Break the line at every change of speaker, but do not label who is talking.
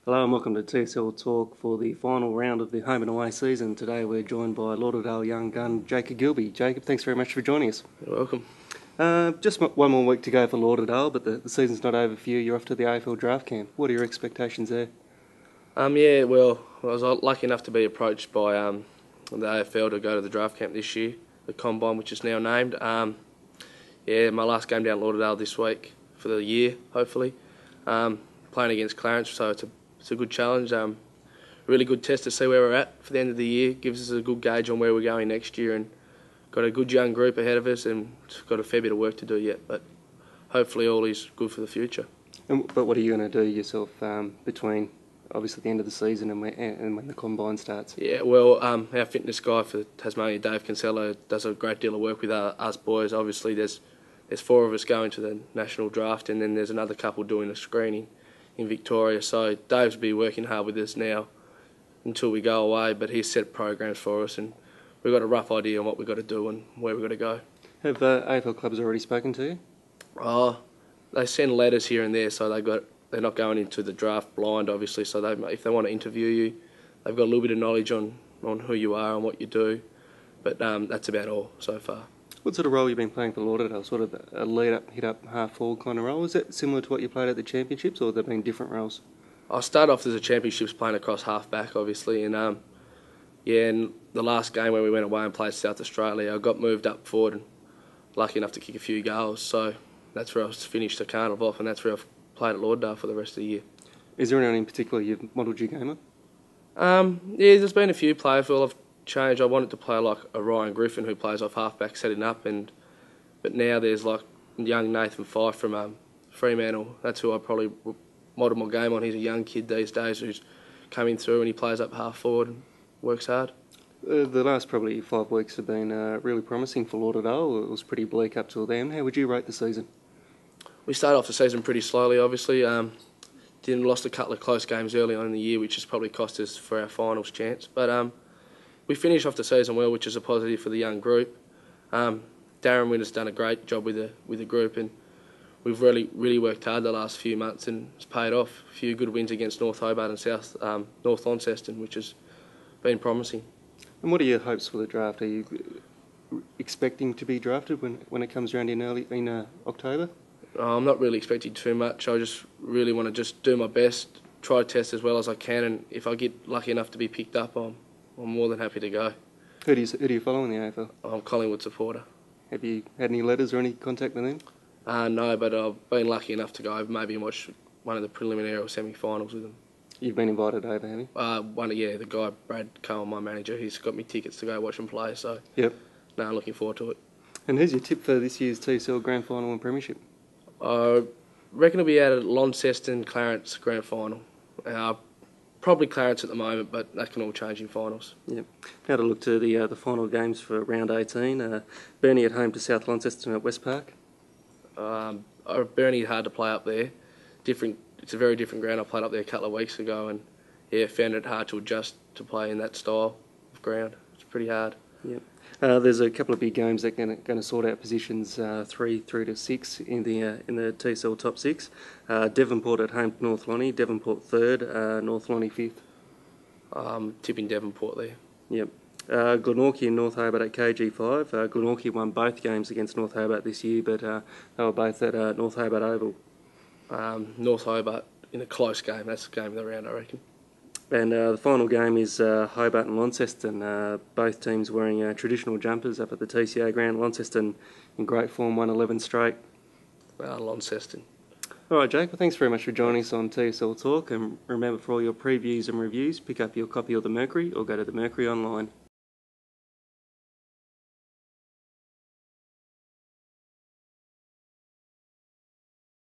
Hello and welcome to TSL Talk for the final round of the home and away season. Today we're joined by Lauderdale young gun Jacob Gilby. Jacob, thanks very much for joining us.
You're welcome.
Just one more week to go for Lauderdale, but the season's not over for you. You're off to the AFL draft camp. What are your expectations there?
I was lucky enough to be approached by the AFL to go to the draft camp this year, the Combine, which is now named. My last game down at Lauderdale this week for the year, hopefully. Playing against Clarence, so it's a good challenge. Really good test to see where we're at for the end of the year. Gives us a good gauge on where we're going next year, and got a good young group ahead of us, and got a fair bit of work to do yet. But hopefully, all is good for the future.
But what are you going to do yourself between obviously the end of the season and when the Combine starts?
Yeah, well, our fitness guy for Tasmania, Dave Kinsella, does a great deal of work with us boys. Obviously, there's 4 of us going to the national draft, and then there's another couple doing a screening in Victoria. So Dave's be working hard with us now until we go away, but he's set programs for us, and we've got a rough idea on what we've got to do and where we've got to go.
Have AFL clubs already spoken to you?
They send letters here and there, so they're not going into the draft blind, obviously. So if they want to interview you, they've got a little bit of knowledge on who you are and what you do, but that's about all so far.
What sort of role have you been playing for Lauderdale? Sort of a lead-up, hit-up, half-forward kind of role? Is that similar to what you played at the Championships, or have there been different roles?
I started off as a Championships playing across half-back, obviously, and in the last game where we went away and played South Australia, I got moved up forward and lucky enough to kick a few goals, so that's where I finished the carnival off, and that's where I've played at Lauderdale for the rest of the year.
Is there anyone in particular you've modelled your game on?
There's been a few players. Well, I've changed. I wanted to play like a Ryan Griffin who plays off half-back setting up, but now there's like young Nathan Fife from Fremantle. That's who I probably model my game on. He's a young kid these days who's coming through, and he plays up half-forward and works hard.
The last probably 5 weeks have been really promising for Lauderdale. It was pretty bleak up till then. How would you rate the season?
We started off the season pretty slowly, obviously. Lost a couple of close games early on in the year, which has probably cost us for our finals chance. But we finished off the season well, which is a positive for the young group. Darren Winter's done a great job with the group, and we've really worked hard the last few months, and it's paid off. A few good wins against North Hobart and North Launceston, which has been promising.
And what are your hopes for the draft? Are you expecting to be drafted when it comes around in October?
I'm not really expecting too much. I just really want to just do my best, try to test as well as I can, and if I get lucky enough to be picked up, I'm more than happy to go.
Who do you follow in the AFL?
I'm a Collingwood supporter.
Have you had any letters or any contact with them?
No, but I've been lucky enough to go. I've maybe watched one of the preliminary or semi-finals with them.
You've been invited over, have you?
The guy, Brad Cohen, my manager, he's got me tickets to go watch them play, so
yep.
No, looking forward to it.
And who's your tip for this year's TSL Grand Final and Premiership?
I reckon it'll be out of Launceston Clarence Grand Final. Probably Clarence at the moment, but that can all change in finals.
Yep. Now to look to the final games for round 18. Burnie at home to South Launceston at West Park.
Burnie hard to play up there. It's a very different ground. I played up there a couple of weeks ago, and found it hard to adjust to play in that style of ground. It's pretty hard.
Yep. There's a couple of big games that are going to sort out positions 3 through to 6 in the TSL top 6. Devonport at home to North Lonnie. Devonport 3rd, North Lonnie 5th.
Tipping Devonport there.
Yep. Glenorchy and North Hobart at KG5. Glenorchy won both games against North Hobart this year, but they were both at North Hobart Oval.
North Hobart in a close game. That's the game of the round, I reckon.
And the final game is Hobart and Launceston. Both teams wearing traditional jumpers up at the TCA ground. Launceston in great form, won 11 straight.
Launceston.
All right, Jake. Well, thanks very much for joining us on TSL Talk. And remember, for all your previews and reviews, pick up your copy of the Mercury or go to the Mercury online.